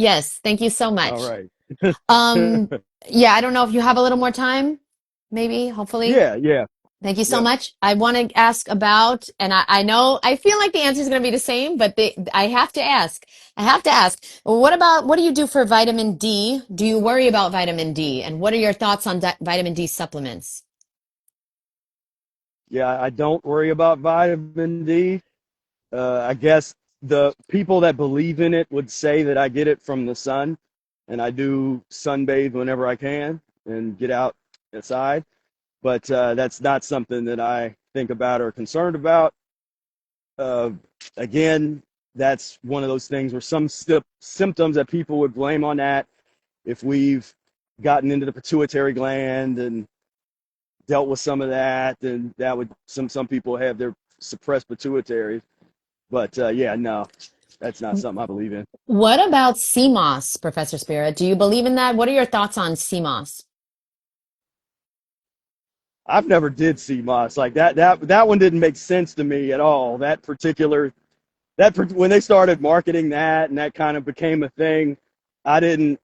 Yes, thank you so All much. right. Um, yeah, I don't know if you have a little more time, maybe, hopefully. Yeah, yeah, Thank you so yeah. much. I want to ask about, and I know, I feel like the answer is going to be the same, but I have to ask. I have to ask, what do you do for vitamin D? Do you worry about vitamin D? And what are your thoughts on vitamin D supplements? Yeah, I don't worry about vitamin D. I guess the people that believe in it would say that I get it from the sun, and I do sunbathe whenever I can and get outside. But that's not something that I think about or concerned about. Uh, Again, that's one of those things where some symptoms that people would blame on that if we've gotten into the pituitary gland and dealt with some of that, then that would some people have their suppressed pituitary. But yeah, no, that's not something I believe in. What about CMOS, Professor Spira? Do you believe in that? What are your thoughts on CMOS? I've never did see moss like that. That one didn't make sense to me at all. That particular when they started marketing that and that kind of became a thing, I didn't.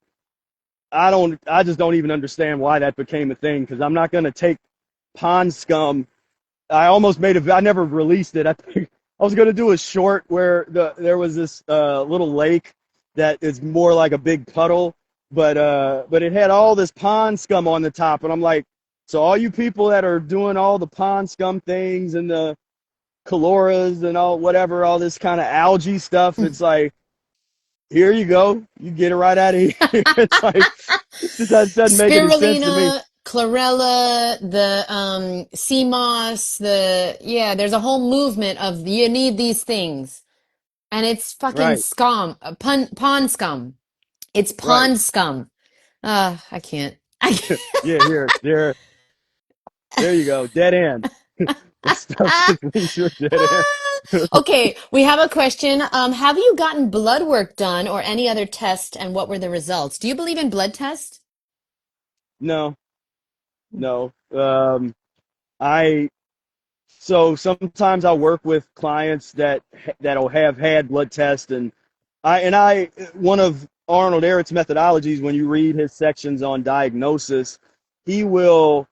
I don't. I just don't even understand why that became a thing because I'm not going to take pond scum. I almost made a. I never released it. I think I was going to do a short where there was this little lake that is more like a big puddle, but it had all this pond scum on the top, and I'm like, so all you people that are doing all the pond scum things and the chloras and all whatever, all this kind of algae stuff, it's like, here you go, you get it right out of here. It's like that doesn't make any sense to me. Spirulina, chlorella, the sea moss, yeah, there's a whole movement of you need these things. And it's fucking Right, scum, pond scum. It's right. pond scum. I can't. I Yeah, here, there you go. Dead end. The stuff can't. just leads to a dead end. Okay, we have a question. Have you gotten blood work done or any other test, and what were the results? Do you believe in blood tests? No, no. I so sometimes I'll work with clients that'll have had blood tests, and I one of Arnold Ehret's methodologies when you read his sections on diagnosis, he will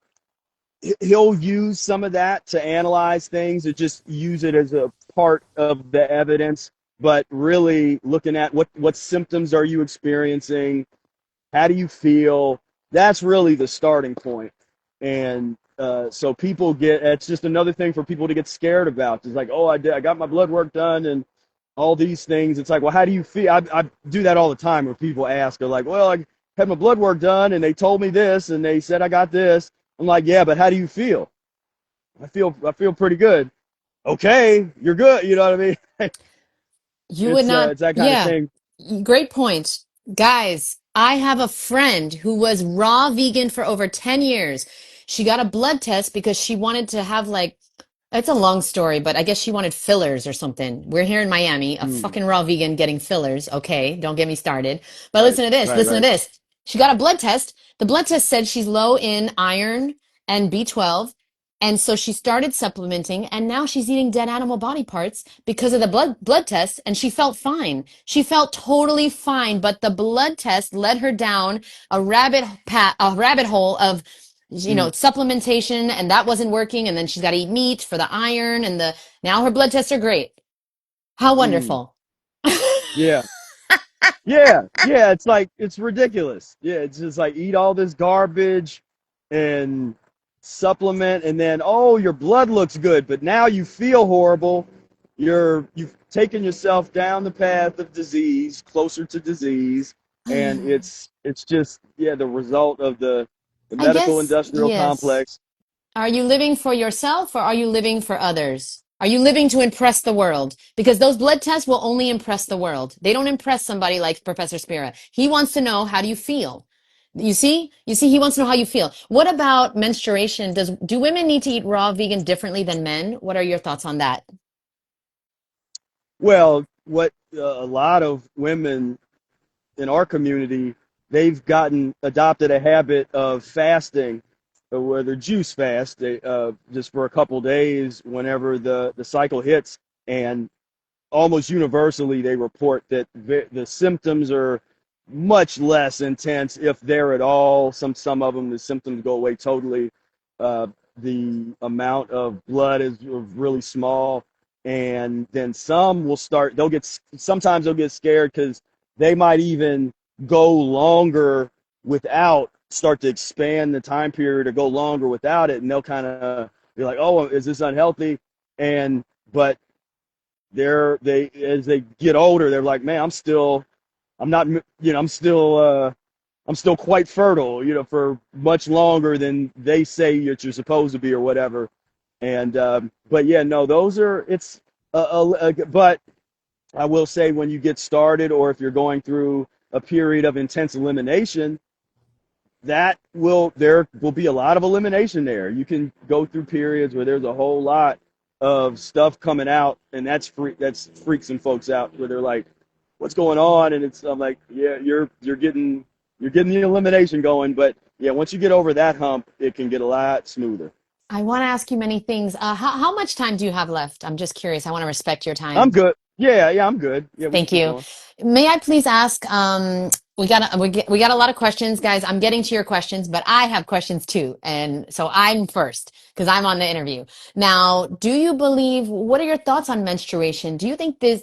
he'll use some of that to analyze things or just use it as a part of the evidence, but really looking at what symptoms are you experiencing, how do you feel, that's really the starting point. And so people get, it's just another thing for people to get scared about. It's like, oh, I got my blood work done and all these things. It's like, well, how do you feel? I do that all the time where people ask, they're like, well, I had my blood work done and they told me this and they said I got this. I'm like, yeah, but how do you feel? I feel pretty good. Okay, you're good. You know what I mean? You would not, It's that kind of yeah, thing. great point. Guys, I have a friend who was raw vegan for over 10 years. She got a blood test because she wanted to have like, it's a long story, but I guess she wanted fillers or something. We're here in Miami, a Hmm. fucking raw vegan getting fillers. Okay, don't get me started. But Right, listen to this, right, listen to right. this. She got a blood test. The blood test said she's low in iron and B12. And so she started supplementing, and now she's eating dead animal body parts because of the blood test, and she felt fine. She felt totally fine, but the blood test led her down a rabbit hole of Hmm. supplementation, and that wasn't working, and then she's got to eat meat for the iron, and the now her blood tests are great. How Hmm. wonderful. Yeah. Yeah, yeah, it's like it's ridiculous. Yeah, it's just like eat all this garbage and supplement and then oh, your blood looks good, but now you feel horrible. You've taken yourself down the path of disease, closer to disease, and it's just yeah, the result of the I medical guess, industrial yes. complex. Are you living for yourself or are you living for others? Are you living to impress the world? Because those blood tests will only impress the world. They don't impress somebody like Professor Spira. He wants to know how do you feel. You see? You see, he wants to know how you feel. What about menstruation? Do women need to eat raw vegan differently than men? What are your thoughts on that? Well, what a lot of women in our community, they've gotten adopted a habit of fasting, where they juice fast, just for a couple days whenever the cycle hits, and almost universally they report that the symptoms are much less intense if they're at all. Some of them, the symptoms go away totally. Uh, the amount of blood is really small, and then some will start. They'll get sometimes they'll get scared because they might even go longer without start to expand the time period or go longer without it, and they'll kind of be like, "Oh, is this unhealthy?" And but they as they get older, they're like, "Man, I'm not, I'm still quite fertile, for much longer than they say that you're supposed to be or whatever." And but yeah, no, those are it's but I will say when you get started or if you're going through a period of intense elimination, there will be a lot of elimination there. You can go through periods where there's a whole lot of stuff coming out, and that's freaks and folks out where they're like, "What's going on?" And I'm like, "Yeah, you're getting the elimination going, but yeah, once you get over that hump, it can get a lot smoother." I want to ask you many things. How much time do you have left? I'm just curious. I want to respect your I'm time. good. Yeah, I'm good. Yeah, we can Thank keep you. going. May I please ask, we got a lot of questions, guys. I'm getting to your questions, but I have questions too. And so I'm first because I'm on the interview. Now, do you believe, what are your thoughts on menstruation? Do you think this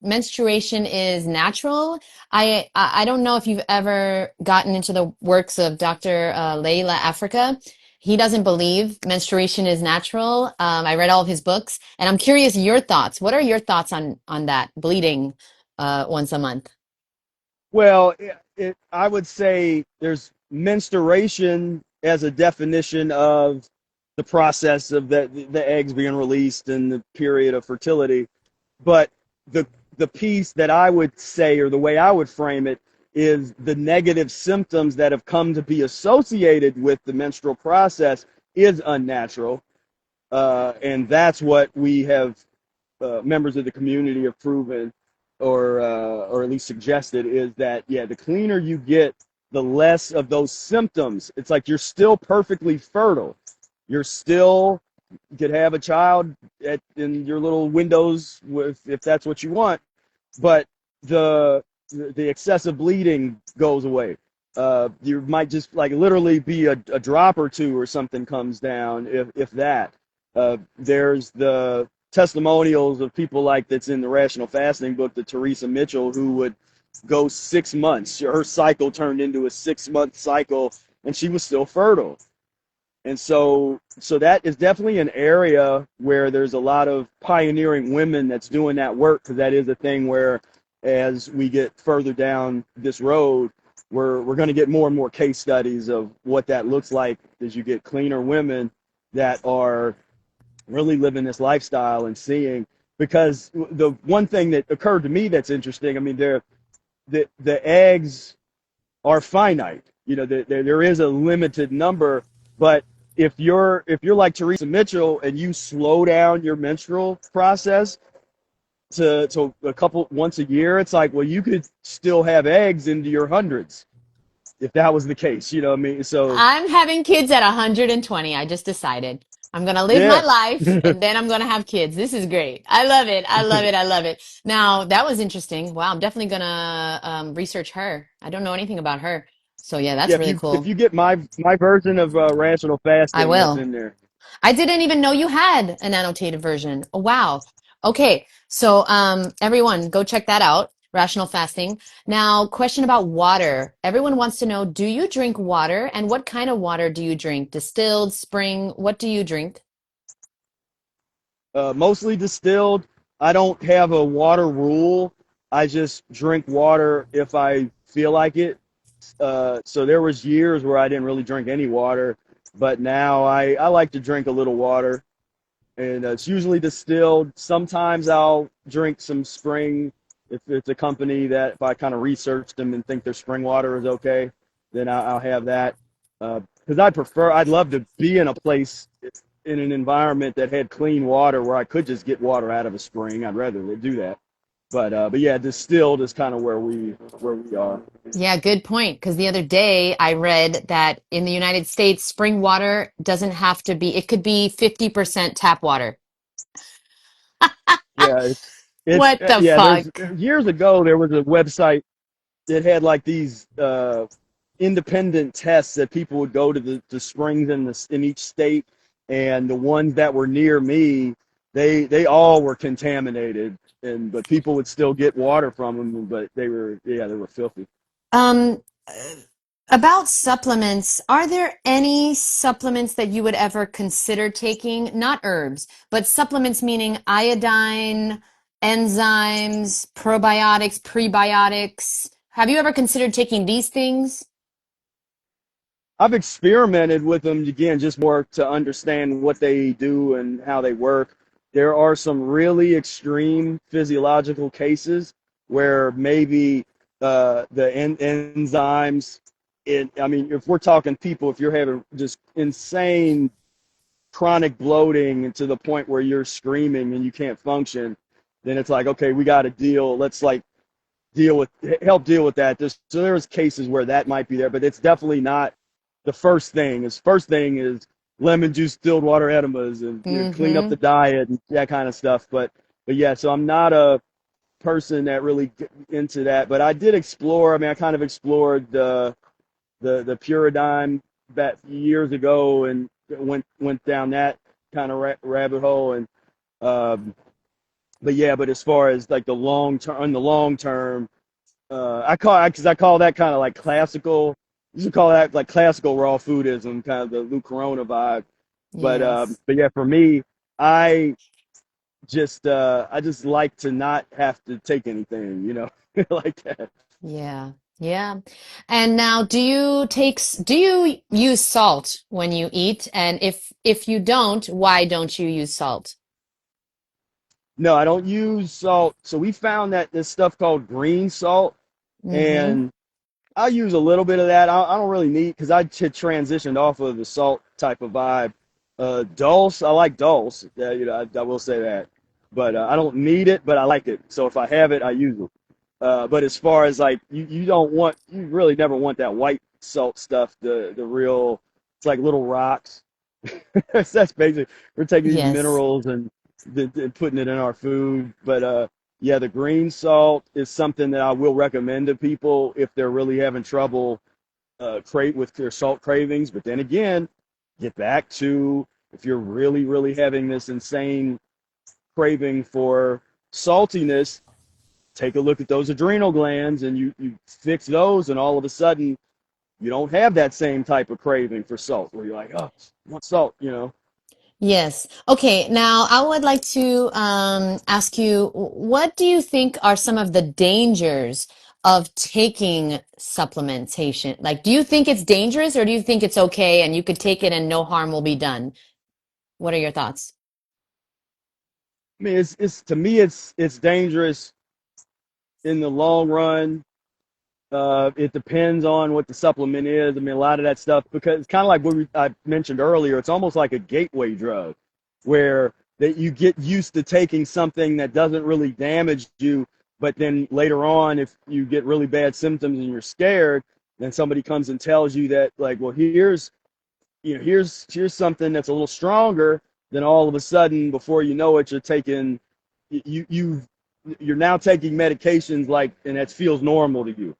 menstruation is natural? I don't know if you've ever gotten into the works of Dr. Layla Africa. He doesn't believe menstruation is natural. I read all of his books, and I'm curious your thoughts. What are your thoughts on that bleeding once a month? Well, I would say there's menstruation as a definition of the process of the eggs being released and the period of fertility. But the the piece that I would say, or the way I would frame it, is the negative symptoms that have come to be associated with the menstrual process is unnatural, and that's what we have members of the community have proven, or at least suggested, is that yeah, the cleaner you get, the less of those symptoms. It's like you're still perfectly fertile. You're still you could have a child in your little windows if that's what you want, but the the excessive bleeding goes away. You might just like literally be a drop or two or something comes down, if that. There's the testimonials of people like that's in the Rational Fasting book, the Teresa Mitchell, who would go 6 months. Her cycle turned into a 6 month cycle, and she was still fertile. And so that is definitely an area where there's a lot of pioneering women that's doing that work, because that is a thing where as we get further down this road, we're going to get more and more case studies of what that looks like as you get cleaner women that are really living this lifestyle and seeing. Because the one thing that occurred to me that's interesting, I mean, the eggs are finite. There is a limited number, but if you're like Teresa Mitchell and you slow down your menstrual process to a couple once a year, it's like, well, you could still have eggs into your hundreds if that was the case. You know what I mean? So I'm having kids at 120. I just decided I'm going to live my yeah, life and then I'm going to have kids. This is great. I love it. I love it. I love it. Now, that was interesting. Wow, I'm definitely going to research her. I don't know anything about her. So, yeah, that's yeah. really If cool. you get my version of rational I fasting, that's will. in there. I didn't even know you had an annotated version. Oh, wow. Okay. So, everyone, go check that out. Rational fasting. Now, question about water. Everyone wants to know, do you drink water and what kind of water do you drink? Distilled, spring? What do you drink? Mostly distilled. I don't have a water rule. I just drink water if I feel like it. So there was years where I didn't really drink any water, but now I like to drink a little water, and it's usually distilled. Sometimes I'll drink some spring if it's a company that if I kind of research them and think their spring water is okay, then I'll have that. Because I'd love to be in a place in an environment that had clean water where I could just get water out of a spring. I'd rather they do that. But yeah, distilled is kind of where we are. Yeah, good point. Because the other day I read that in the United States, spring water doesn't have to be, it could be 50% tap water. Yeah, it's What the yeah. There's fuck? years ago there was a website. it had like these independent tests that people would go to the springs in each state, and the ones that were near me, they all were contaminated, and but people would still get water from them, but they were filthy. Um, uh, about supplements, are there any supplements that you would ever consider taking? Not herbs, but supplements meaning iodine, enzymes, probiotics, prebiotics. Have you ever considered taking these things? I've experimented with them again, just more to understand what they do and how they work. There are some really extreme physiological cases where maybe enzymes. I mean, if we're talking people, if you're having just insane chronic bloating to the point where you're screaming and you can't function, then it's like, okay, we got to deal. Let's like deal with help deal with that. So there's cases where that might be there, but it's definitely not the first thing. His first thing is lemon juice, distilled water enemas, and clean up Mm-hmm. the diet and that kind of stuff. But yeah, so I'm not a person that really get into that. But I did explore. I mean, I kind of explored the Puridyne that years ago and went down that kind of rabbit hole. And um, but yeah, but as far as like the long term, I call that kind of like classical. You should call that like classical raw foodism, kind of the Lou Corona vibe. Yes. But yeah, for me, I I just like to not have to take anything, like that. Yeah. Yeah. And now, do you use salt when you eat? And if you don't, why don't you use salt? No, I don't use salt. So we found that this stuff called green salt, Mm-hmm. and I use a little bit of that. I don't really need because I transitioned off of the salt type of vibe. Dulse, I like dulse. I will say that, but I don't need it, but I like it. So if I have it, I use it. But as far as like you really never want that white salt stuff. The real, it's like little rocks. That's basically we're taking these Yes. minerals and putting it in our food. But yeah, the green salt is something that I will recommend to people if they're really having trouble with their salt cravings. But then again, get back to if you're really having this insane craving for saltiness, take a look at those adrenal glands and you fix those, and all of a sudden you don't have that same type of craving for salt where you're like, oh, I want salt. Yes. Okay. Now, I would like to ask you, what do you think are some of the dangers of taking supplementation? Like, do you think it's dangerous or do you think it's okay and you could take it and no harm will be done? What are your thoughts? I mean, it's to me, it's dangerous in the long run. It depends on what the supplement is. I mean, a lot of that stuff because it's kind of like I mentioned earlier. It's almost like a gateway drug, where that you get used to taking something that doesn't really damage you, but then later on, if you get really bad symptoms and you're scared, then somebody comes and tells you that, like, well, here's something that's a little stronger. Then all of a sudden, before you know it, you're taking you you're now taking medications like, and that feels normal to you,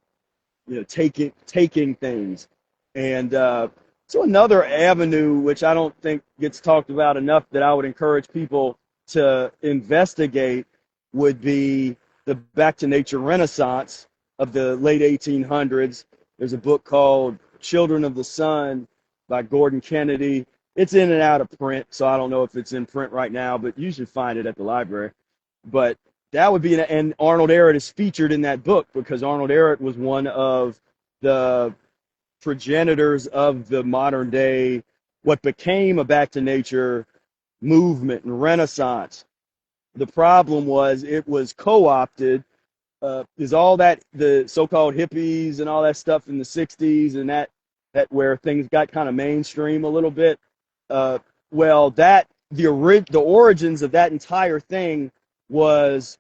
taking things. And so another avenue which I don't think gets talked about enough that I would encourage people to investigate would be the back to nature renaissance of the late 1800s. There's a book called Children of the Sun by Gordon Kennedy. It's in and out of print, so I don't know if it's in print right now, but you should find it at the library. But that would be and Arnold Ehret is featured in that book because Arnold Ehret was one of the progenitors of the modern day, what became a back to nature movement and renaissance. The problem was it was co-opted. Is all that the so-called hippies and all that stuff in the 60s and that where things got kind of mainstream a little bit. Uh, well, the origins of that entire thing was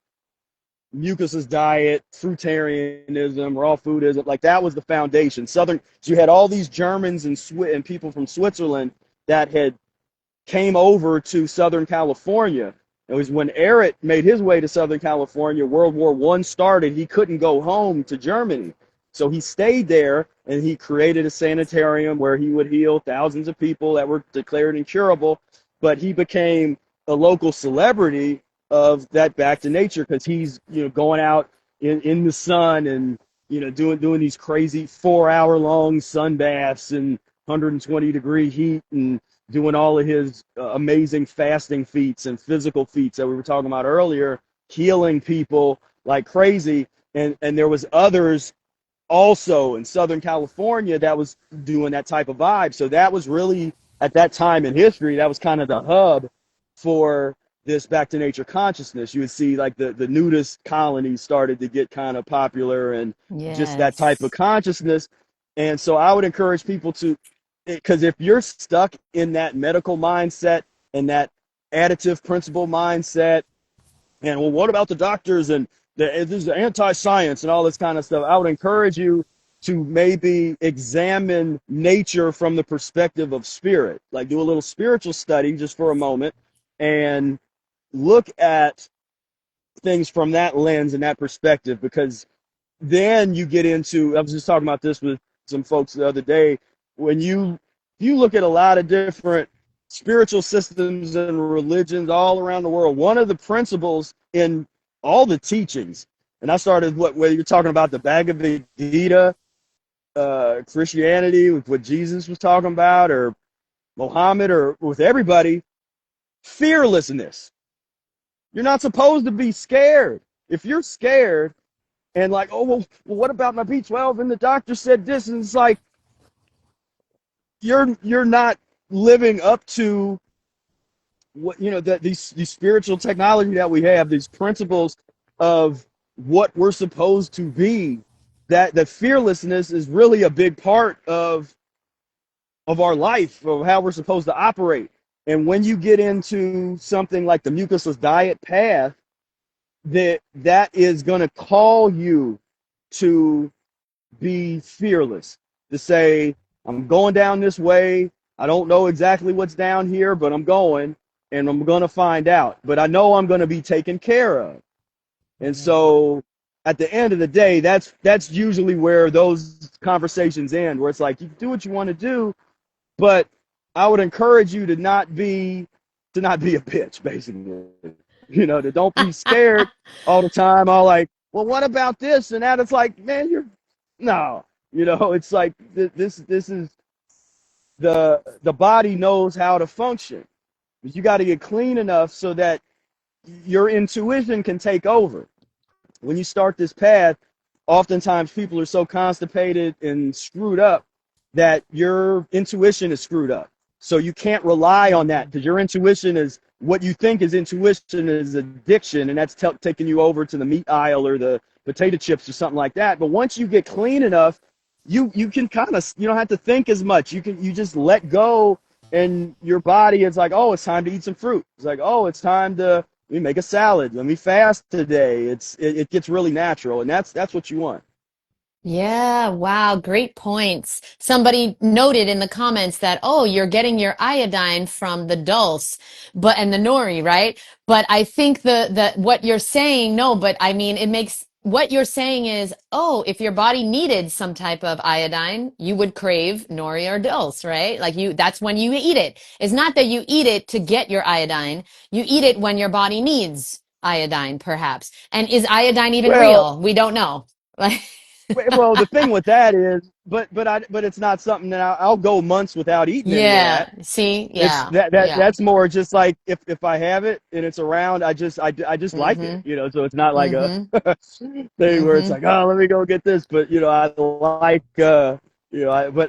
mucusless diet, fruitarianism, raw foodism. Like that was the foundation. So you had all these Germans and people from Switzerland that had came over to Southern California. It was when Ehret made his way to Southern California, World War I started, he couldn't go home to Germany. So he stayed there, and he created a sanitarium where he would heal thousands of people that were declared incurable. But he became a local celebrity of that back to nature, because he's, going out in the sun, and doing these crazy 4 hour long sun baths and 120-degree heat, and doing all of his amazing fasting feats and physical feats that we were talking about earlier, healing people like crazy. And there was others also in Southern California that was doing that type of vibe. So that was really, at that time in history, that was kind of the hub for this back to nature consciousness. You would see like the nudist colonies started to get kind of popular, and just that type of Yes. consciousness. And so I would encourage people to, because if you're stuck in that medical mindset and that additive principle mindset, and well, what about the doctors, and this is anti-science and all this kind of stuff, I would encourage you to maybe examine nature from the perspective of spirit. Like, do a little spiritual study just for a moment, and look at things from that lens and that perspective. Because then you get into, I was just talking about this with some folks the other day, when you look at a lot of different spiritual systems and religions all around the world, one of the principles in all the teachings, and I started whether you're talking about the Bhagavad Gita, Christianity, with what Jesus was talking about, or Muhammad, or with everybody, fearlessness. You're not supposed to be scared. If you're scared and like, oh, well, what about my B12? And the doctor said this, and it's like, you're not living up to what, that these spiritual technology that we have, these principles of what we're supposed to be. That fearlessness is really a big part of our life, of how we're supposed to operate. And when you get into something like the mucusless diet path, that is going to call you to be fearless, to say, I'm going down this way. I don't know exactly what's down here, but I'm going, and I'm going to find out. But I know I'm going to be taken care of. And so at the end of the day, that's usually where those conversations end, where it's like, you do what you want to do, but I would encourage you to not be a bitch, basically. To don't be scared all the time, all like, well, what about this and that? It's like, man, no. It's like, this is, the body knows how to function. But you got to get clean enough so that your intuition can take over. When you start this path, oftentimes people are so constipated and screwed up that your intuition is screwed up. So you can't rely on that, because your intuition is, what you think is intuition is addiction, and that's taking you over to the meat aisle or the potato chips or something like that. But once you get clean enough, you can kind of, you don't have to think as much. You just let go, and your body is like, oh, it's time to eat some fruit. It's like, oh, it's time to make a salad. Let me fast today. It gets really natural, and that's what you want. Yeah, wow, great points. Somebody noted in the comments that, oh, you're getting your iodine from the dulse, and the nori, right? But I think the what you're saying, no, but I mean, what you're saying is, oh, if your body needed some type of iodine, you would crave nori or dulse, right? Like that's when you eat it. It's not that you eat it to get your iodine. You eat it when your body needs iodine, perhaps. And is iodine even Well, real? We don't know. well, the thing with that is, but it's not something that I'll go months without eating any of Yeah. that. See? It's Yeah. Yeah. that's more just like, if I have it and it's around, I just like it, Mm-hmm. So it's not like a Mm-hmm. thing where it's Mm-hmm. like, oh, let me go get this. But I like, but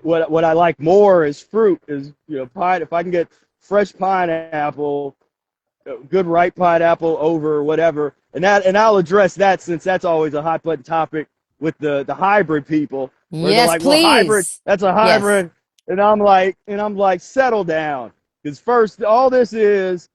what I like more is fruit, is, pine. If I can get fresh pineapple, good ripe pineapple over whatever, and I'll address that, since that's always a hot button topic with the hybrid people, where they're Yes, like, well, hybrid, please. that's a Yes. hybrid. And I'm like, settle down. Because first, all this is,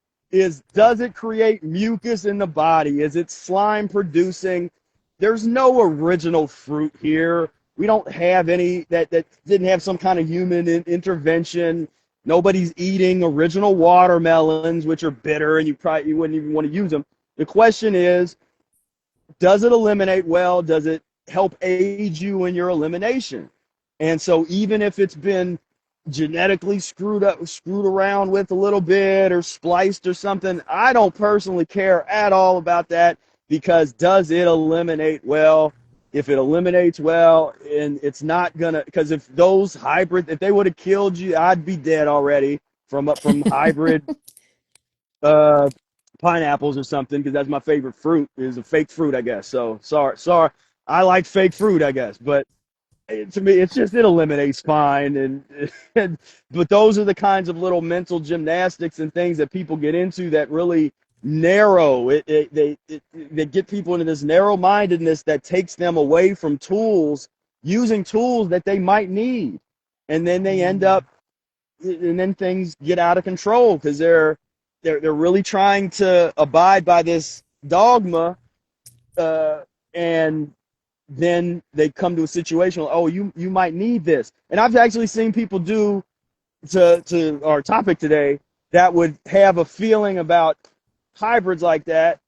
does it create mucus in the body? Is it slime producing? There's no original fruit here. We don't have any that didn't have some kind of human intervention. Nobody's eating original watermelons, which are bitter, and you wouldn't even want to use them. The question is, does it eliminate well? Does it help aid you in your elimination. And so even if it's been genetically screwed around with a little bit or spliced or something, I don't personally care at all about that, because does it eliminate well? If it eliminates well, and it's not gonna, because if those hybrid, if they would have killed you, I'd be dead already from hybrid uh pineapples or something, because that's my favorite fruit, is a fake fruit, I guess. So sorry, I like fake fruit, I guess, but to me, it's just, it eliminates fine. And but those are the kinds of little mental gymnastics and things that people get into that really narrow they get people into this narrow mindedness that takes them away from tools, using tools that they might need, and then they end up, and then things get out of control because they're really trying to abide by this dogma, and then they come to a situation, oh, you might need this. And I've actually seen people do, to our topic today, that would have a feeling about hybrids like that,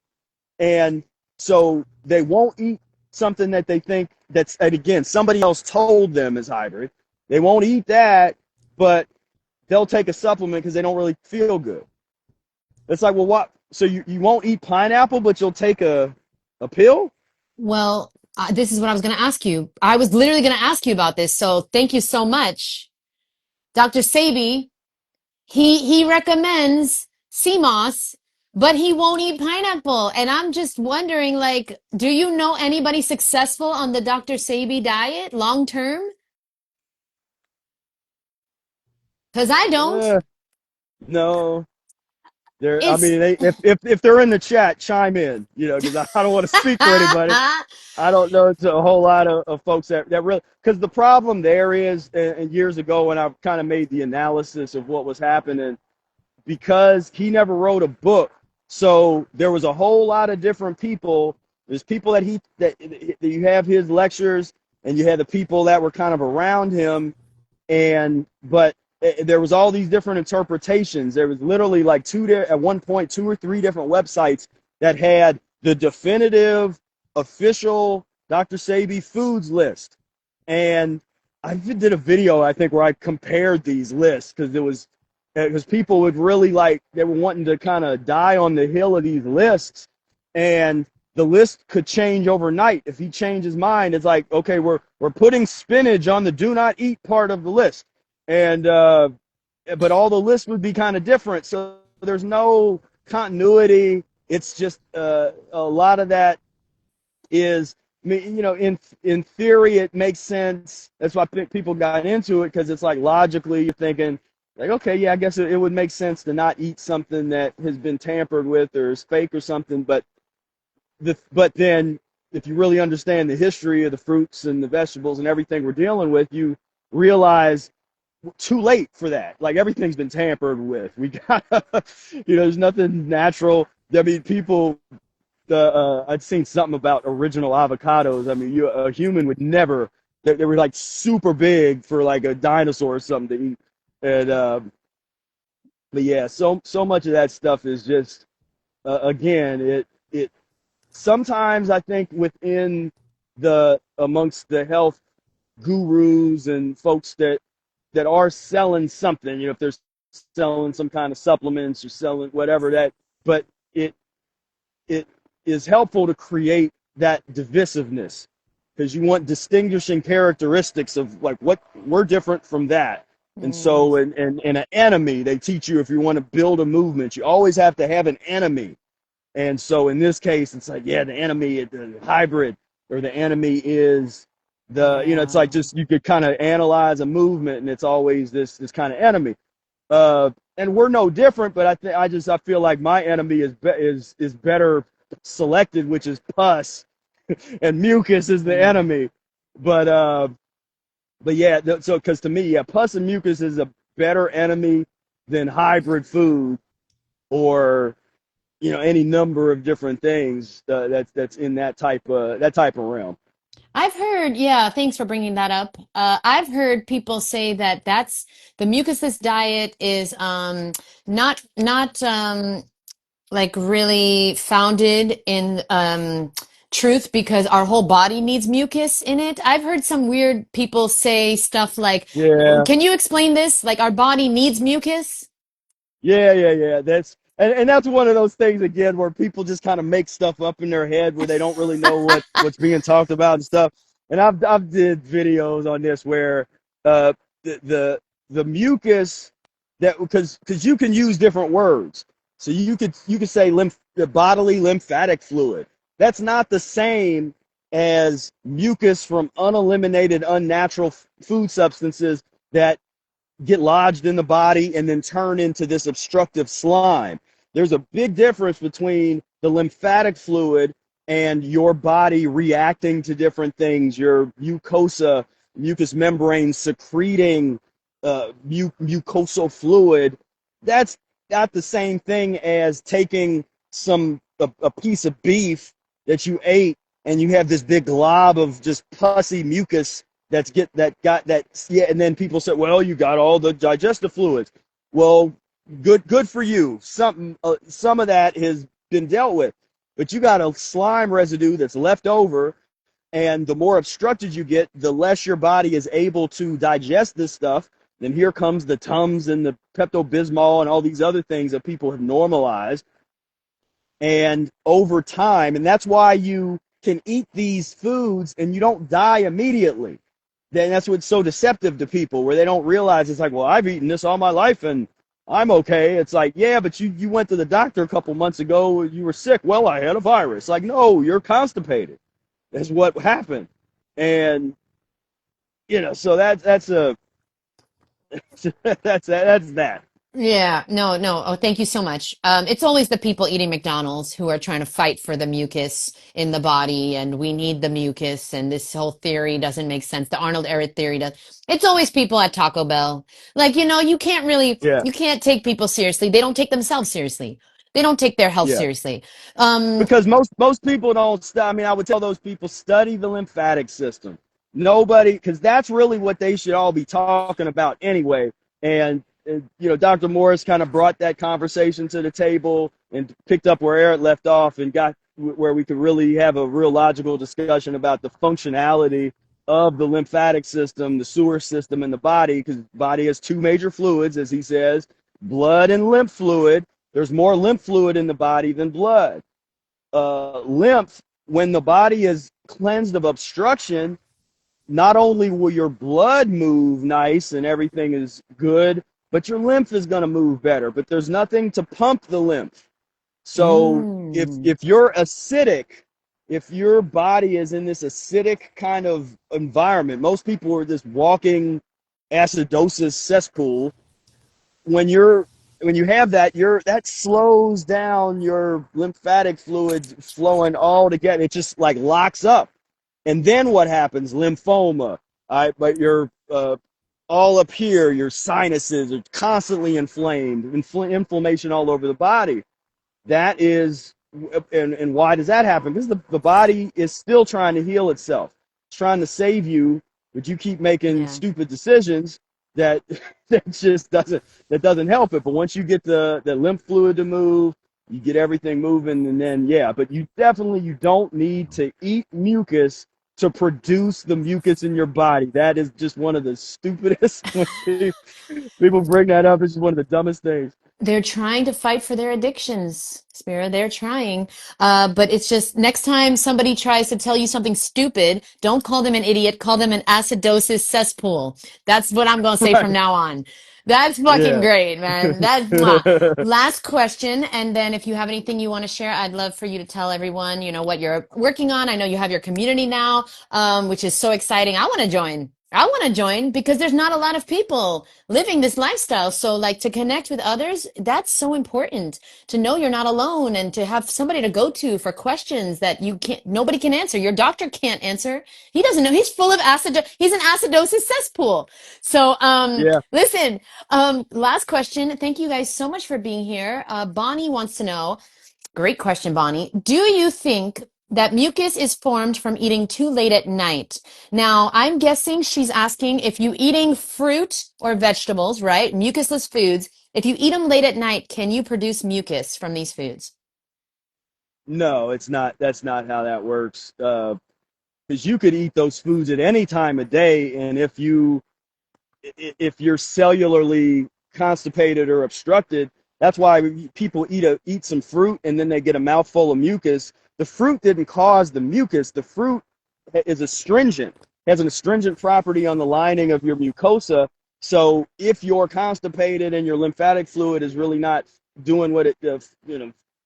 and so they won't eat something that they think that's, and again, somebody else told them is hybrid. They won't eat that, but they'll take a supplement because they don't really feel good. It's like, well, what? So you won't eat pineapple, but you'll take a pill? Well, this is what I was going to ask you. I was literally going to ask you about this. So thank you so much. Dr. Sebi, he recommends sea moss, but he won't eat pineapple. And I'm just wondering, like, do you know anybody successful on the Dr. Sebi diet long term? Because I don't. Uh, no. I It's mean, if they're in the chat, chime in, because I don't want to speak for anybody. I don't know. It's a whole lot of folks that really, because the problem there is, and years ago when I kind of made the analysis of what was happening, because he never wrote a book, so there was a whole lot of different people. There's people that you have his lectures, and you had the people that were kind of around him, but there was all these different interpretations. There was literally like at one point, two or three different websites that had the definitive official Dr. Sebi foods list. And I did a video, I think, where I compared these lists, because people would really, like, they were wanting to kind of die on the hill of these lists, and the list could change overnight. If he changed his mind, it's like, okay, we're putting spinach on the do not eat part of the list, and but all the lists would be kind of different, so there's no continuity. It's just a lot of that is, in theory it makes sense. That's why people got into it, because it's like, logically you're thinking, like, okay, yeah, I guess it would make sense to not eat something that has been tampered with or is fake or something. But then if you really understand the history of the fruits and the vegetables and everything we're dealing with, you realize too late for that. Like, everything's been tampered with. We got, there's nothing natural. I mean, people, I'd seen something about original avocados. I mean, a human would never. They were like super big for like a dinosaur or something to eat. And but yeah, so much of that stuff is just, again, it sometimes I think within amongst the health gurus and folks that are selling something, if they're selling some kind of supplements or selling whatever, but it is helpful to create that divisiveness, because you want distinguishing characteristics of, like, what we're different from that. And so in an enemy, they teach you, if you want to build a movement, you always have to have an enemy. And so in this case, it's like, yeah, the enemy is the hybrid, or the enemy is it's like, just, you could kind of analyze a movement, and it's always this kind of enemy. And we're no different, but I feel like my enemy is better selected, which is pus, and mucus is the enemy. But yeah, so, because to me, yeah, pus and mucus is a better enemy than hybrid food, or any number of different things that's in that type of realm. I've heard, yeah, thanks for bringing that up. I've heard people say that that's the mucusless diet is not like really founded in truth because our whole body needs mucus in it? I've heard some weird people say stuff like, Yeah. can you explain this? Like our body needs mucus? Yeah. And that's one of those things again where people just kind of make stuff up in their head where they don't really know what's being talked about and stuff. And I've did videos on this where uh the the mucus that because you can use different words. So you could say the bodily lymphatic fluid. That's not the same as mucus from uneliminated unnatural food substances that get lodged in the body and then turn into this obstructive slime. There's a big difference between the lymphatic fluid and your body reacting to different things, your mucosa, mucous membrane secreting mucosal fluid. That's not the same thing as taking a piece of beef that you ate and you have this big glob of just pussy mucus that got that. Yeah, and then people say, well, you got all the digestive fluids. Well, good for you. Some of that has been dealt with, but you got a slime residue that's left over, and the more obstructed you get, the less your body is able to digest this stuff. Then here comes the Tums and the Pepto Bismol and all these other things that people have normalized. And over time, and that's why you can eat these foods and you don't die immediately. Then that's what's so deceptive to people, where they don't realize it's like, well, I've eaten this all my life and I'm okay. It's like, yeah, but you went to the doctor a couple months ago, you were sick. Well, I had a virus. Like, no, you're constipated. That's what happened. And so that's a that's that. Yeah, no, no. Oh, thank you so much. It's always the people eating McDonald's who are trying to fight for the mucus in the body, and we need the mucus, and this whole theory doesn't make sense. The Arnold Ehret theory does. It's always people at Taco Bell. Like, you can't really, Yeah, you can't take people seriously. They don't take themselves seriously. They don't take their health yeah. seriously. Um, Because most people don't. I mean, I would tell those people study the lymphatic system. Nobody, because that's really what they should all be talking about anyway. And Dr. Morris kind of brought that conversation to the table and picked up where Eric left off and got where we could really have a real logical discussion about the functionality of the lymphatic system, the sewer system in the body, because the body has two major fluids, as he says, blood and lymph fluid. There's more lymph fluid in the body than blood. Lymph, when the body is cleansed of obstruction, not only will your blood move nice and everything is good, but your lymph is going to move better. But there's nothing to pump the lymph. So if mm, if you're acidic, if your body is in this acidic kind of environment, most people are this walking acidosis cesspool. When you have that slows down your lymphatic fluids flowing all together. It just like locks up. And then what happens? Lymphoma. All right, but you're all up here, your sinuses are constantly inflamed, inflammation all over the body. That is, and why does that happen? Because the body is still trying to heal itself. It's trying to save you, but you keep making yeah. stupid decisions that that doesn't help it. But once you get the lymph fluid to move, you get everything moving, and then yeah. But you don't need to eat mucus to produce the mucus in your body. That is just one of the stupidest. When people bring that up, it's just one of the dumbest things. They're trying to fight for their addictions, Spira. They're trying. But it's just next time somebody tries to tell you something stupid, don't call them an idiot. Call them an acidosis cesspool. That's what I'm going to say from Right. now on. That's fucking Yeah. great, man. That's mwah. Last question. And then if you have anything you want to share, I'd love for you to tell everyone, what you're working on. I know you have your community now, which is so exciting. I want to join. I want to join because there's not a lot of people living this lifestyle. So like to connect with others, that's so important to know you're not alone and to have somebody to go to for questions that nobody can answer. Your doctor can't answer. He doesn't know. He's full of he's an acidosis cesspool. So, Yeah. listen, last question. Thank you guys so much for being here. Bonnie wants to know, great question, Bonnie. Do you think that mucus is formed from eating too late at night? Now, I'm guessing she's asking if you eating fruit or vegetables, right? Mucusless foods. If you eat them late at night, can you produce mucus from these foods? No, it's not. That's not how that works. Because you could eat those foods at any time of day, and if you're cellularly constipated or obstructed, that's why people eat some fruit and then they get a mouthful of mucus. The fruit didn't cause the mucus. The fruit is astringent, has an astringent property on the lining of your mucosa. So if you're constipated and your lymphatic fluid is really not doing what it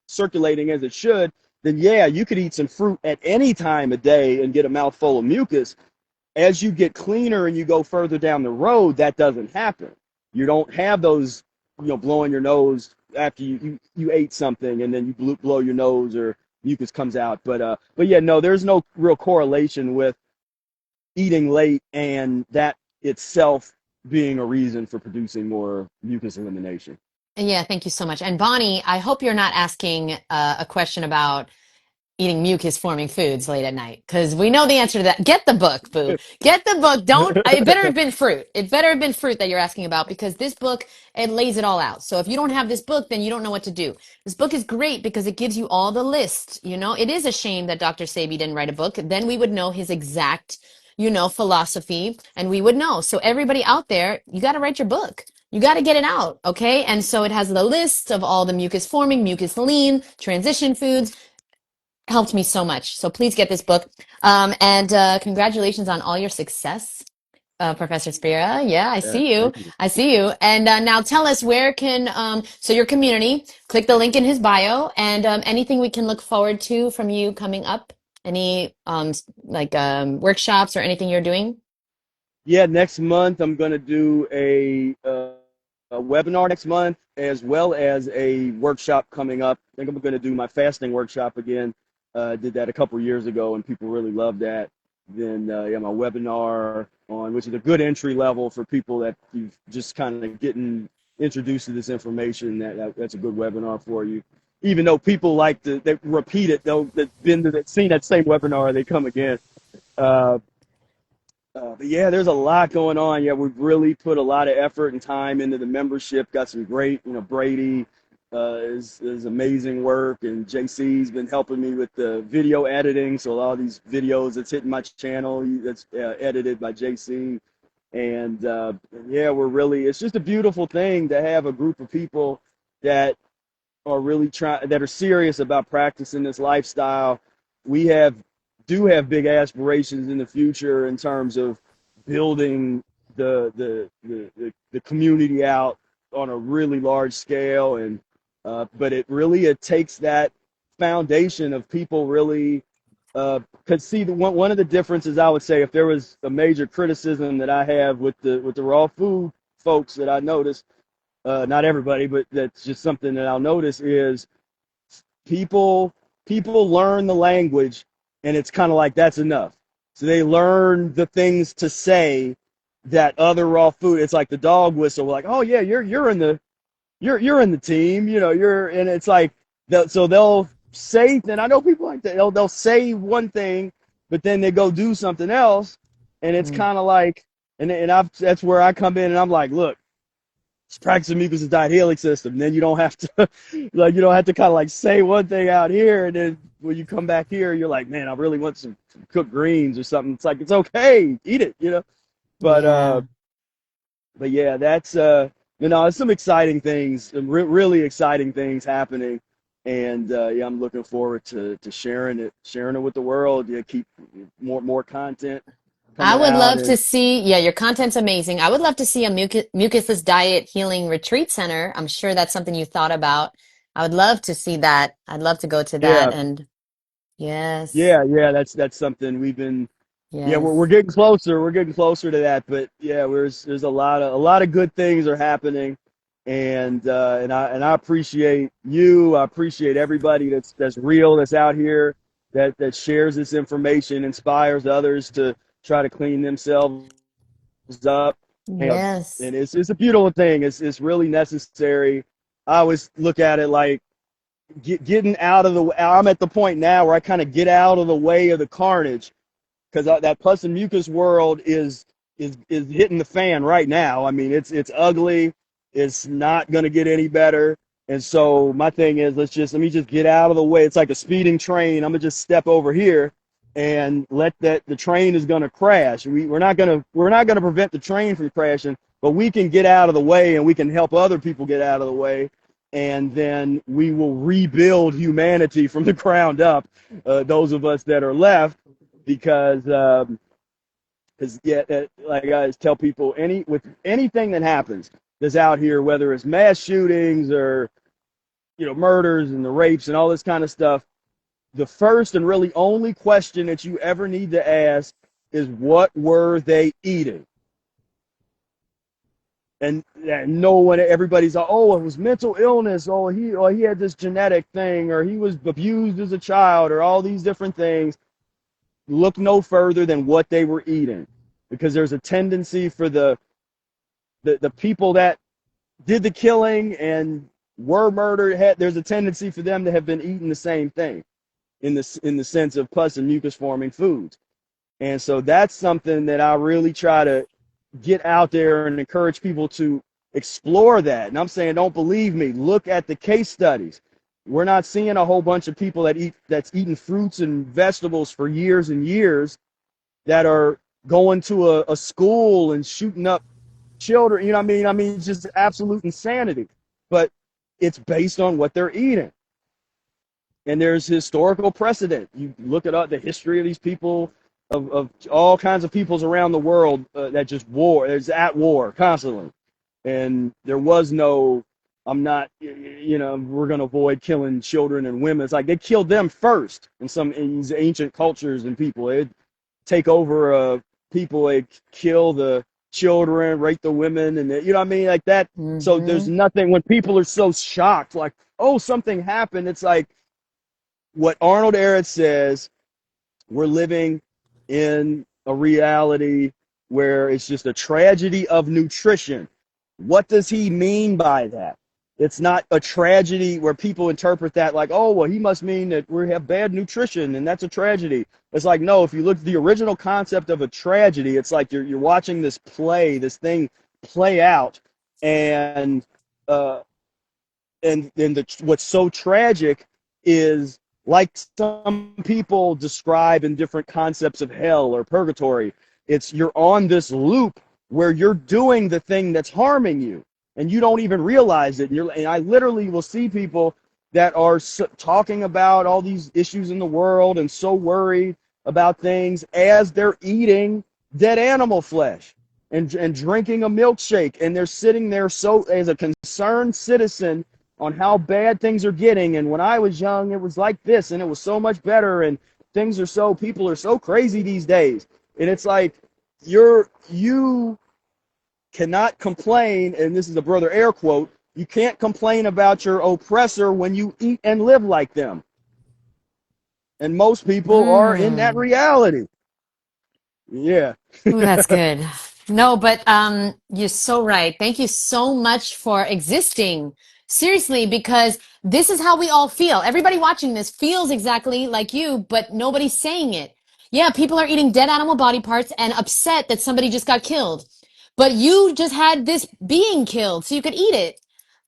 circulating as it should, then yeah, you could eat some fruit at any time of day and get a mouthful of mucus. As you get cleaner and you go further down the road, that doesn't happen. You don't have those, blowing your nose after you ate something and then you blow your nose or mucus comes out. But yeah, no, there's no real correlation with eating late and that itself being a reason for producing more mucus elimination. Yeah, thank you so much. And Bonnie, I hope you're not asking a question about eating mucus forming foods late at night because we know the answer to that. Get the book, boo. Get the book. Don't, it better have been fruit. It better have been fruit that you're asking about because this book, it lays it all out. So if you don't have this book, then you don't know what to do. This book is great because it gives you all the list. It is a shame that Dr. Sebi didn't write a book. Then we would know his exact, philosophy and we would know. So everybody out there, you got to write your book. You got to get it out, okay? And so it has the list of all the mucus forming, mucus lean, transition foods, helped me so much. So please get this book. And congratulations on all your success, Professor Spira. Yeah, I Yeah, see you. thank you. I see you. And now tell us where can, so your community, click the link in his bio and anything we can look forward to from you coming up. Any workshops or anything you're doing? Yeah, next month I'm going to do a webinar next month as well as a workshop coming up. I think I'm going to do my fasting workshop again. Did that a couple years ago and people really loved that. Then yeah, my webinar on which is a good entry level for people that you just kind of getting introduced to this information. That's a good webinar for you. Even though people like to they repeat it, they've seen that same webinar, they come again. Uh, but yeah, there's a lot going on. Yeah, we've really put a lot of effort and time into the membership. Got some great, Brady is amazing work, and JC's been helping me with the video editing. So a lot of these videos that's hitting my channel, that's edited by JC. And yeah, it's just a beautiful thing to have a group of people that that are serious about practicing this lifestyle. We do have big aspirations in the future in terms of building the community out on a really large scale, and but it takes that foundation of people really could see one of the differences. I would say, if there was a major criticism that I have with the raw food folks that I noticed, not everybody, but that's just something that I'll notice is people people learn the language, and it's kind of like that's enough. So they learn the things to say that other raw food. It's like the dog whistle. We're like, oh yeah, you're in the team. And it's like so they'll say. And I know people like that. They'll say one thing, but then they go do something else, and it's Mm. kind of like that's where I come in, and I'm like, look, practice the mucus diet healing system. Then you don't have to you don't have to kind of like say one thing out here, and then when you come back here, you're like, man, I really want some cooked greens or something. It's like it's okay, eat it. But Yeah. but yeah, that's there's some exciting things, some really exciting things happening, and yeah, I'm looking forward to sharing it with the world. Yeah, keep more content I coming would out, love to and see, yeah, your content's amazing. I would love to see a mucusless diet healing retreat center. I'm sure that's something you thought about. I would love to see that. I'd love to go to that. yeah, And yes, yeah, that's something we've been. Yeah, we're yes. getting closer. We're getting closer to that, but yeah, there's a lot of good things are happening, and I appreciate you. I appreciate everybody that's real, that's out here, that shares this information, inspires others to try to clean themselves up, and Yes. it's a beautiful thing. It's really necessary. I always look at it like getting out of the. I'm at the point now where I kind of get out of the way of the carnage, because that pus and mucus world is hitting the fan right now. I mean, it's ugly. It's not going to get any better. And so my thing is, let me just get out of the way. It's like a speeding train. I'm gonna just step over here and let the train is gonna crash. We're not gonna prevent the train from crashing, but we can get out of the way and we can help other people get out of the way. And then we will rebuild humanity from the ground up, those of us that are left, because yeah, like I always tell people, with anything that happens that's out here, whether it's mass shootings or murders and the rapes and all this kind of stuff, the first and really only question that you ever need to ask is, what were they eating? And no one, everybody's like, oh, it was mental illness, he had this genetic thing, or he was abused as a child, or all these different things. Look no further than what they were eating, because there's a tendency for the people that did the killing and were murdered, there's a tendency for them to have been eating the same thing, in the sense of pus and mucus forming foods. And so that's something that I really try to get out there and encourage people to explore that. And I'm saying, don't believe me, look at the case studies. We're not seeing a whole bunch of people that's eating fruits and vegetables for years and years, that are going to a school and shooting up children. You know what I mean? I mean, just absolute insanity. But it's based on what they're eating. And there's historical precedent. You look at the history of these people, of all kinds of peoples around the world, that just is at war constantly. And there was no, we're going to avoid killing children and women. It's like they killed them first in these ancient cultures and people. They'd take over people, they kill the children, rape the women, and you know what I mean? Like that. Mm-hmm. So there's nothing, when people are so shocked, like, oh, something happened. It's like what Arnold Ehret says, we're living in a reality where it's just a tragedy of nutrition. What does he mean by that? It's not a tragedy where people interpret that like, oh, well, he must mean that we have bad nutrition and that's a tragedy. It's like, no, if you look at the original concept of a tragedy, it's like you're watching this thing play out, and what's so tragic is, like some people describe in different concepts of hell or purgatory, it's you're on this loop where you're doing the thing that's harming you, and you don't even realize it. And I literally will see people that are talking about all these issues in the world and so worried about things as they're eating dead animal flesh and drinking a milkshake, and they're sitting there so as a concerned citizen on how bad things are getting. And when I was young, it was like this, and it was so much better, and people are so crazy these days. And it's like, you cannot complain, and this is a Brother Air quote, you can't complain about your oppressor when you eat and live like them. And most people are in that reality. Yeah. Ooh, that's good. No, but you're so right. Thank you so much for existing. Seriously, because this is how we all feel. Everybody watching this feels exactly like you, but nobody's saying it. Yeah, people are eating dead animal body parts and upset that somebody just got killed. But you just had this being killed, so you could eat it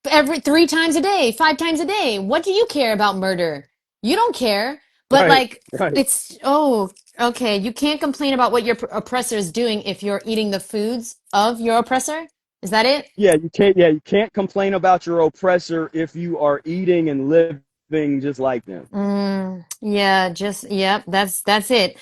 every 3 times a day, 5 times a day. What do you care about murder? You don't care. But Right. like, Right. it's, oh, okay. You can't complain about what your oppressor is doing if you're eating the foods of your oppressor. Is that it? Yeah, you can't. Yeah, you can't complain about your oppressor if you are eating and living just like them. Yeah, yep, that's it.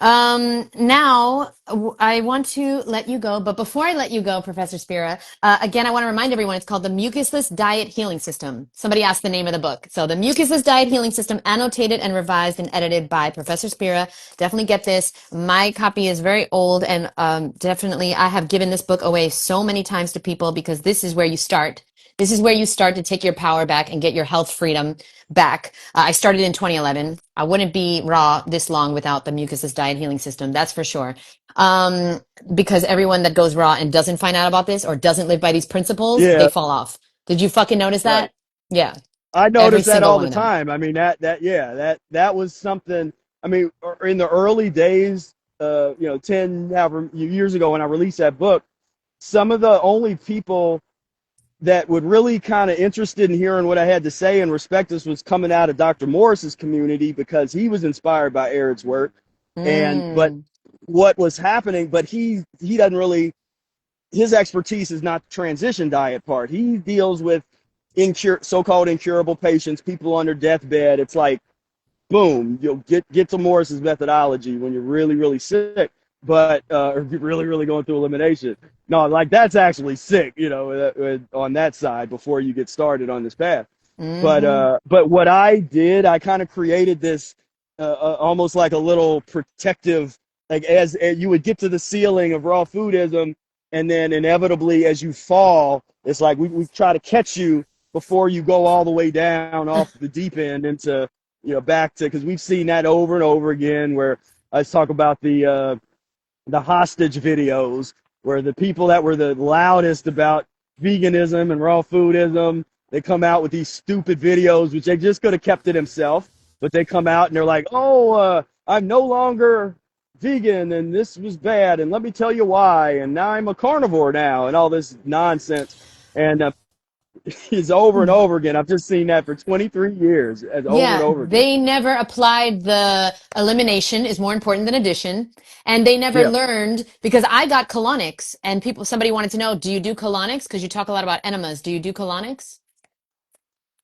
Now I want to let you go, but before I let you go, Professor Spira, again, I want to remind everyone it's called the Mucusless Diet Healing System. Somebody asked the name of the book. So the Mucusless Diet Healing System, annotated and revised and edited by Professor Spira. Definitely get this. My copy is very old, and definitely I have given this book away so many times to people, because this is where you start. This is where you start to take your power back and get your health freedom back. I started in 2011. I wouldn't be raw this long without the Mucusless Diet Healing System, that's for sure. Um, because everyone that goes raw and doesn't find out about this or doesn't live by these principles, they Yeah. fall off. Did you fucking notice Right. that? Yeah, I every notice that single all one the of them. time. I mean, that was something. I mean, in the early days, 10 however years ago when I released that book, some of the only people that would really kind of interested in hearing what I had to say and respect this was coming out of Dr. Morris's community because he was inspired by Eric's work. And but Mm. what was happening, but he doesn't really, his expertise is not the transition diet part. He deals with so-called incurable patients, people under deathbed. It's like boom, you'll get to Morris's methodology when you're really, really sick, but or really, really going through elimination. No, like that's actually sick, on that side before you get started on this path. Hmm. But what I did, I kind of created this almost like a little protective, like as you would get to the ceiling of raw foodism, and then inevitably as you fall, it's like we try to catch you before you go all the way down off the deep end into back to, because we've seen that over and over again where I talk about the hostage videos where the people that were the loudest about veganism and raw foodism, they come out with these stupid videos, which they just could have kept to themselves, but they come out and they're like, oh, I'm no longer vegan and this was bad and let me tell you why and now I'm a carnivore now and all this nonsense. And it's over and over again. I've just seen that for 23 years, as over and Yeah, over again. they never applied the elimination is more important than addition. And they never Yeah. learned because I got colonics and somebody wanted to know, do you do colonics? Because you talk a lot about enemas. Do you do colonics?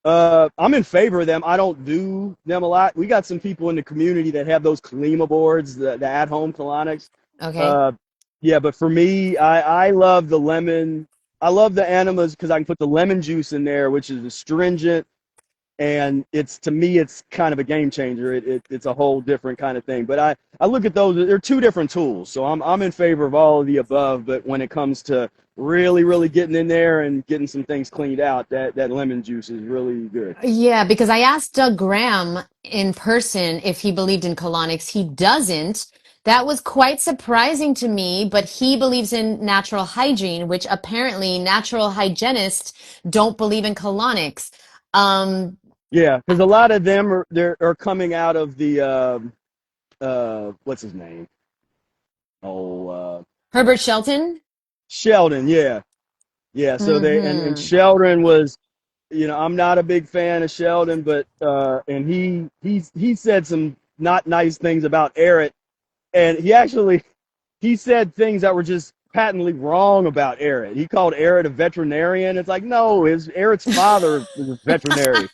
I'm in favor of them. I don't do them a lot. We got some people in the community that have those Kalima boards, the at-home colonics. Okay. Uh, yeah, but for me, I love the lemon. I love the enemas because I can put the lemon juice in there, which is astringent, and it's to me it's kind of a game changer. It's a whole different kind of thing. But I look at those, they're two different tools. So I'm in favor of all of the above, but when it comes to really really getting in there and getting some things cleaned out, that lemon juice is really good. Yeah, because I asked Doug Graham in person if he believed in colonics. He doesn't. That was quite surprising to me, but he believes in natural hygiene, which apparently natural hygienists don't believe in colonics. Um, Yeah, because a lot of them are coming out of the what's his name? Oh, Herbert Shelton? Sheldon. Yeah, yeah. So they and Hmm. Sheldon was, I'm not a big fan of Sheldon, but and he said some not nice things about Eric, and he said things that were just patently wrong about Eric. He called Eric a veterinarian. It's like no, his Eric's father was a veterinary.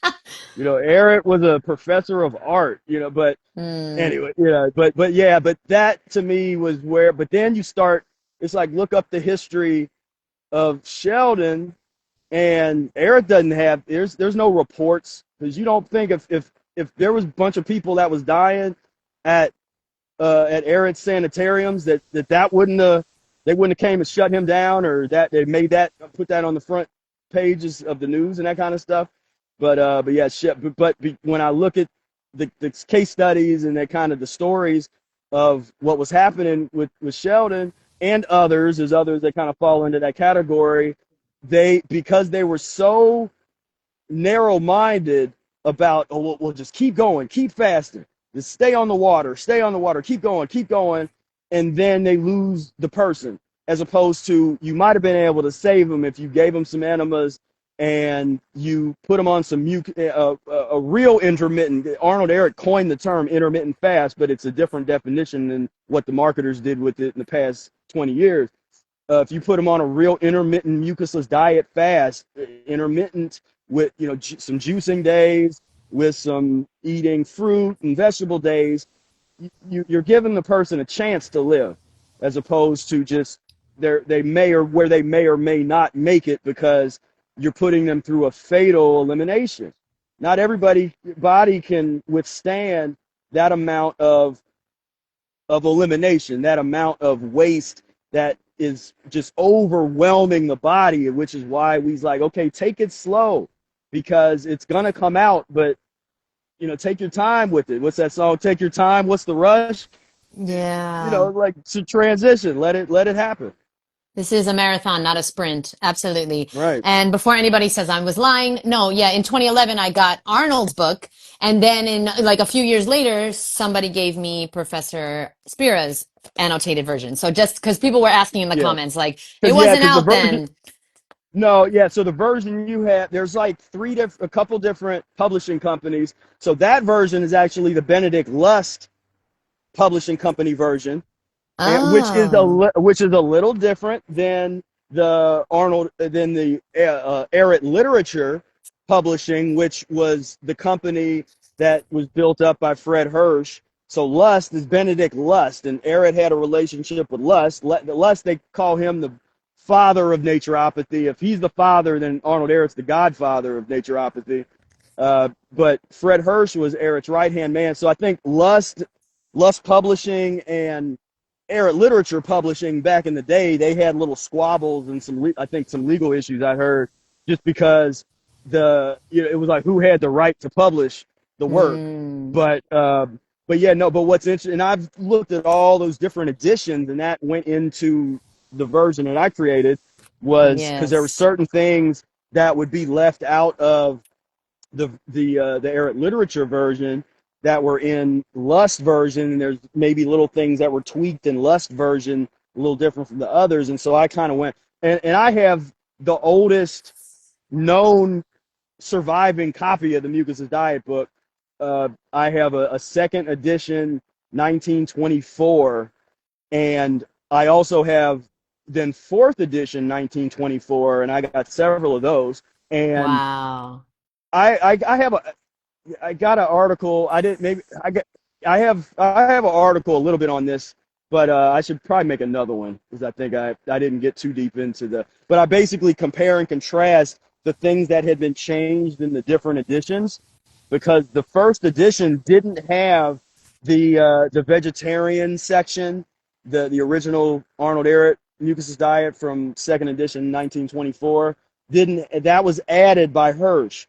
Eric was a professor of art. But Hmm. anyway, but that to me was where. But then you start. It's like look up the history of Sheldon, and Eric doesn't have. There's no reports because you don't think if there was a bunch of people that was dying at arid sanitariums that wouldn't they wouldn't have came and shut him down or that they made that put that on the front pages of the news and that kind of stuff. But yeah, shit. But when I look at the case studies and that kind of the stories of what was happening with Sheldon and others, there's others that kind of fall into that category. Because they were so narrow-minded about, oh, we'll just keep going, keep fasting, just stay on the water, keep going, and then they lose the person. As opposed to you might have been able to save them if you gave them some enemas and you put them on some a real intermittent. Arnold Eric coined the term intermittent fast, but it's a different definition than what the marketers did with it in the past 20 years. If you put them on a real intermittent mucusless diet fast, intermittent with some juicing days, with some eating fruit and vegetable days, you're giving the person a chance to live, as opposed to just they may or may not make it because you're putting them through a fatal elimination. Not everybody body can withstand that amount of elimination, that amount of waste that is just overwhelming the body, which is why we's like, okay, take it slow because it's gonna come out, but take your time with it. What's that song? Take your time. What's the rush? Yeah. Like to transition. Let it happen. This is a marathon, not a sprint. Absolutely. Right. And before anybody says I was lying, no, yeah, in 2011 I got Arnold's book, and then in like a few years later, somebody gave me Professor Spira's annotated version. So just because people were asking in the Yeah. comments, like it Because yeah, wasn't because the out version then. No, yeah. So the version you have, there's like a couple different publishing companies. So that version is actually the Benedict Lust publishing company version, and Oh, which is a little different than the Errant Literature Publishing, which was the company that was built up by Fred Hirsch. So Lust is Benedict Lust, and Errant had a relationship with Lust. Lust, they call him the father of naturopathy. If he's the father, then Arnold Errant's the godfather of naturopathy. But Fred Hirsch was Eric's right hand man. So I think Lust Publishing and Errant Literature Publishing back in the day, they had little squabbles and I think some legal issues I heard just because it was like who had the right to publish the work. hmm. But yeah, no. But what's interesting, and I've looked at all those different editions, and that went into the version that I created was because there were Yes. certain things that would be left out of the Errant Literature version that were in Lust version, and there's maybe little things that were tweaked in Lust version a little different from the others, and so I kind of went and I have the oldest known surviving copy of the Mucus's Diet book. I have a second edition 1924, and I also have then fourth edition 1924, and I got several of those. And Wow. I have I got an article. I didn't maybe I have an article a little bit on this, but I should probably make another one because I think I didn't get too deep into but I basically compare and contrast the things that had been changed in the different editions because the first edition didn't have the vegetarian section, the original Arnold Ehret Mucus's Diet from second edition 1924 didn't that was added by Hirsch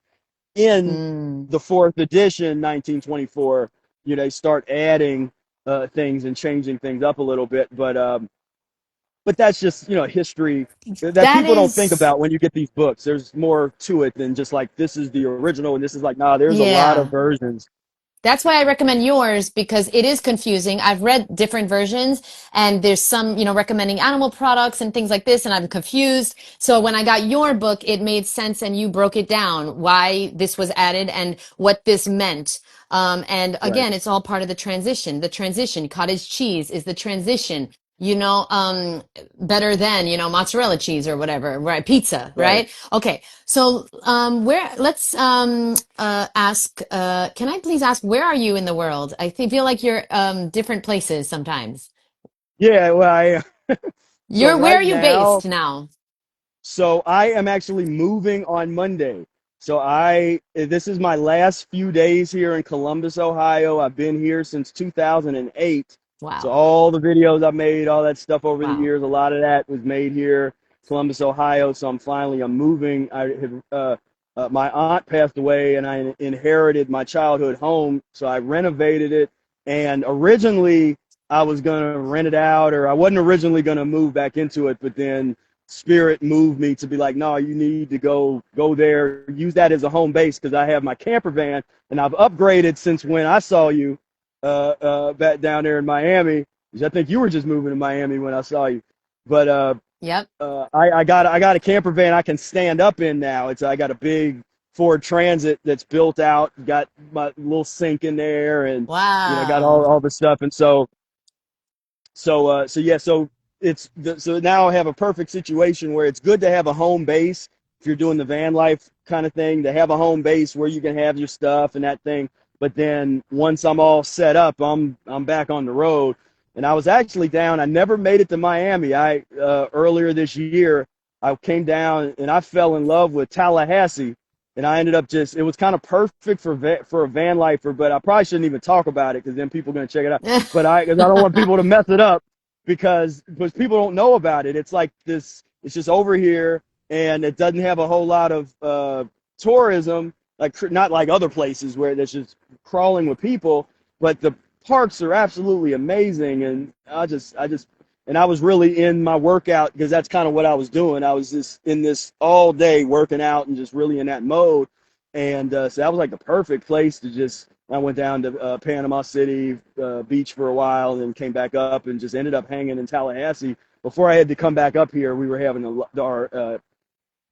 in Mm. the fourth edition 1924. They start adding things and changing things up a little bit, but that's just history that That people don't think is, about when you get these books. There's more to it than just like this is the original and this is like nah, there's a lot of yeah. versions. That's why I recommend yours because it is confusing. I've read different versions and there's some, recommending animal products and things like this, and I'm confused. So when I got your book, it made sense and you broke it down why this was added and what this meant. And Right, again, it's all part of the transition. The transition, cottage cheese is the transition. Better than, mozzarella cheese or whatever, right? Pizza, right. right? Okay. So, let's ask, can I please ask, where are you in the world? Feel like you're different places sometimes. Yeah, well, so Where are right you now, based now? so I am actually moving on Monday. So this is my last few days here in Columbus, Ohio. I've been here since 2008. So Wow. all the videos I've made, all that stuff over the Wow. years, a lot of that was made here, Columbus, Ohio. So I'm moving. My aunt passed away, and I inherited my childhood home. So I renovated it, and originally I was gonna rent it out, or I wasn't originally gonna move back into it, but then spirit moved me to be like, no, you need to go there, use that as a home base because I have my camper van and I've upgraded since when I saw you back down there in Miami. I think you were just moving to Miami when I saw you, but Yep. I got a camper van I can stand up in now. I got a big Ford Transit that's built out, got my little sink in there, and got Wow. all the stuff, and so yeah, so now I have a perfect situation where it's good to have a home base if you're doing the van life kind of thing, to have a home base where you can have your stuff and that thing. But then once I'm all set up, I'm back on the road. And I was actually down. I never made it to Miami. I earlier this year I came down and I fell in love with Tallahassee, and I ended up just it was kind of perfect for a van lifer. But I probably shouldn't even talk about it because then people are gonna check it out. But because I don't want people to mess it up because people don't know about it. It's like this. It's just over here, and it doesn't have a whole lot of tourism, like not like other places where there's just crawling with people. But the parks are absolutely amazing, and and I was really in my workout because that's kind of what I was doing. I was just in this all day working out and just really in that mode, and so that was like the perfect place to just I went down to Panama City beach for a while, and then came back up and just ended up hanging in Tallahassee. Before I had to come back up here, we were having our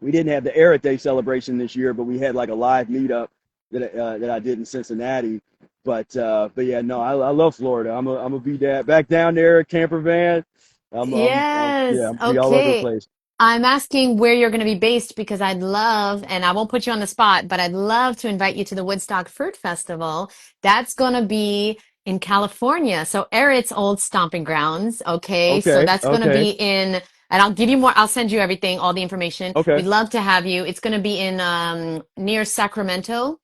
we didn't have the Eric Day celebration this year, but we had like a live meetup that I did in Cincinnati. But yeah, no, I love Florida. I'm gonna be back down there, camper van. Yeah, Yes. I'm gonna be all over the Okay. place. I'm asking where you're going to be based because I'd love, and I won't put you on the spot, but I'd love to invite you to the Woodstock Fruit Festival. That's going to be in California. So Eric's old stomping grounds. Okay. So Okay, that's going to okay, be in, and I'll give you more, I'll send you everything, all the information. okay. We'd love to have you. It's going to be in, near Sacramento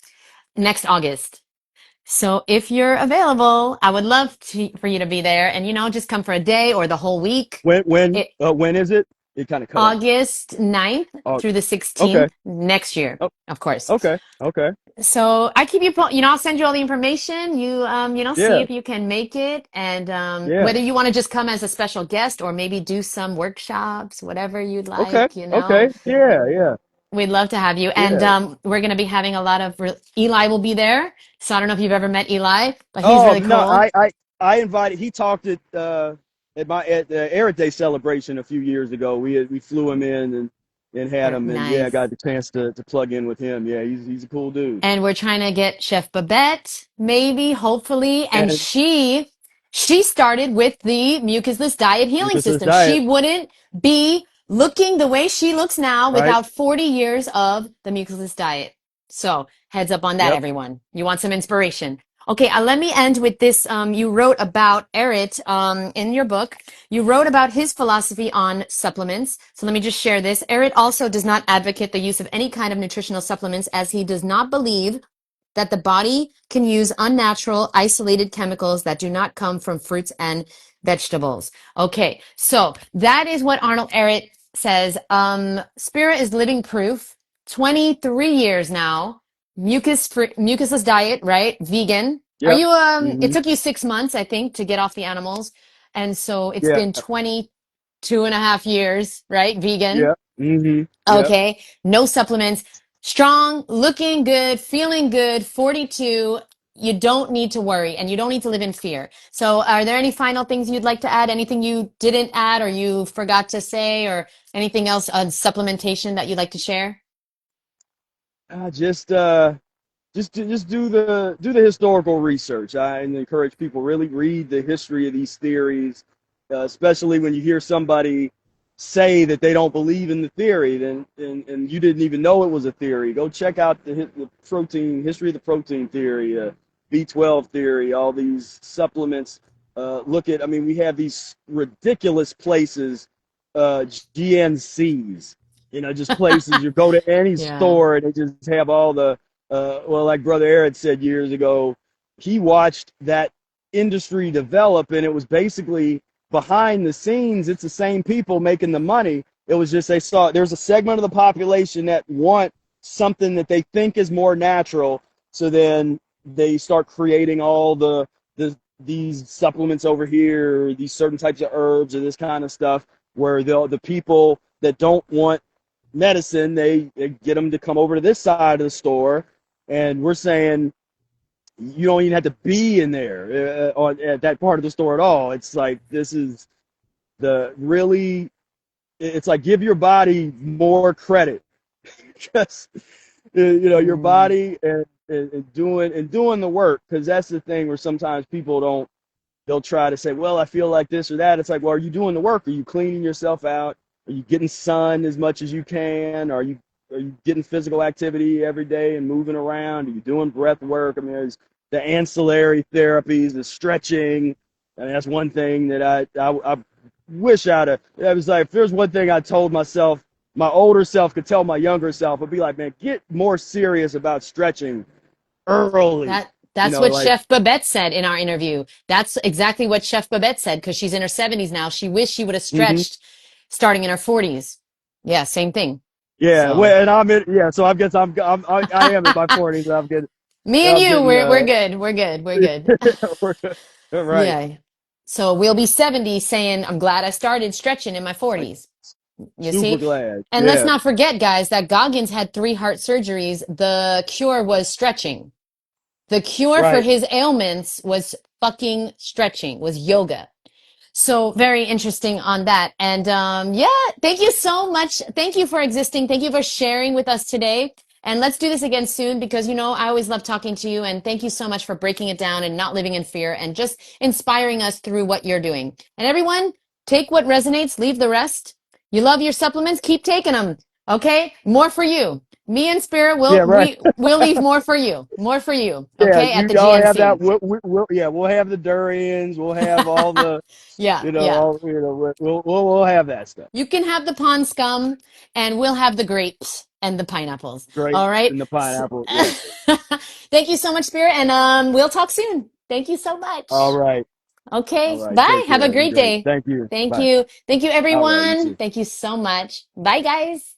next August. So if you're available, I would love for you to be there and, just come for a day or the whole week. It, When is it? It kind of cut off. August 9th Oh, through the okay. 16th next year, Oh, of course. okay. Okay. So I keep you, I'll send you all the information. See Yeah. if you can make it and Yeah. whether you want to just come as a special guest or maybe do some workshops, whatever you'd Okay. like. Okay. Yeah. Yeah. We'd love to have you. And Yeah. we're going to be having a lot of, Eli will be there. So I don't know if you've ever met Eli, but he's Oh really no, cool. I invited. He talked at the Eric Day celebration a few years ago. We flew him in and had him, and yeah, I Nice. got the chance to plug in with him. Yeah, he's a cool dude. And we're trying to get Chef Babette, maybe, hopefully. And And she started with the mucusless diet healing because this system. She diet, wouldn't be looking the way she looks now right? without 40 years of the mucusless diet. So heads up on that, Yep. everyone. You want some inspiration. Okay, let me end with this. You wrote about Erit in your book. You wrote about his philosophy on supplements. So let me just share this. Erit also does not advocate the use of any kind of nutritional supplements as he does not believe that the body can use unnatural, isolated chemicals that do not come from fruits and vegetables. Okay, so that is what Arnold Erit says. Spira is living proof. 23 years now. Mucusless diet, right? Vegan. Are Yep. you it Hmm. took you 6 months, I think, to get off the animals. And so it's Yeah. been 22 and a half years, right? Vegan. Yeah. Hmm. Yep. Okay. No supplements. Strong, looking good, feeling good, 42. You don't need to worry and you don't need to live in fear. So are there any final things you'd like to add? Anything you didn't add or you forgot to say or anything else on supplementation that you'd like to share? Uh, just uh, just do the historical research. I encourage people really read the history of these theories, especially when you hear somebody say that they don't believe in the theory, then and you didn't even know it was a theory. Go check out the protein history of the protein theory, B12 theory, all these supplements. I mean, we have these ridiculous places, GNCs, just places you go to any Yeah. store and they just have all the well, like Brother Eric said years ago, he watched that industry develop, and it was basically behind the scenes. It's the same people making the money. It was just they saw there's a segment of the population that want something that they think is more natural, so then they start creating all these supplements over here, these certain types of herbs or this kind of stuff, where the people that don't want medicine, they get them to come over to this side of the store, and we're saying you don't even have to be in there at that part of the store at all. It's like this is the really. It's like give your body more credit because your Mm, body and doing the work, because that's the thing where sometimes people don't. They'll try to say, well, I feel like this or that. It's like, well, are you doing the work? Are you cleaning yourself out? Are you getting sun as much as you can? Are you getting physical activity every day and moving around? Are you doing breath work? I mean, there's the ancillary therapies, the stretching. I mean, that's one thing that I wish I'd have. I was like, if there's one thing I told myself, my older self could tell my younger self, I'd be like, man, get more serious about stretching early. that's what Like, Chef Babette said in our interview. That's exactly what Chef Babette said because she's in her 70s now. She wished she would have mm-hmm. stretched starting in her 40s. Yeah, same thing. Yeah, So, well, and I'm in. Yeah, so I guess I am in my 40s. me and I'm you, getting we're good. We're good. We're good. right. Yeah. So we'll be 70 saying, I'm glad I started stretching in my Like 40s. You super see? glad. And let's Yeah, not forget, guys, that Goggins had 3 heart surgeries. The cure was stretching. The cure for right. his ailments was fucking stretching, was yoga. So very interesting on that. And yeah, thank you so much. Thank you for existing. Thank you for sharing with us today. And let's do this again soon because, you know, I always love talking to you. And thank you so much for breaking it down and not living in fear and just inspiring us through what you're doing. And everyone, take what resonates, leave the rest. You love your supplements, keep taking them. Okay? More for you. Me and Spirit Yeah, will right. we'll leave more for you. More for you. Yeah, Okay? At you the all have that. GNC. We'll have the durians. We'll have all the, Yeah, yeah. we'll have that stuff. You can have the pond scum and we'll have the grapes and the pineapples. Grapes All right. and the pineapple. Yeah. Thank you so much, Spirit. And we'll talk soon. Thank you so All much. right. All Okay. right. Bye. Take Have a care. Be great great. day. Thank you. Thank Bye. you. Thank you, All right. You everyone. too. Thank you so much. Bye, guys.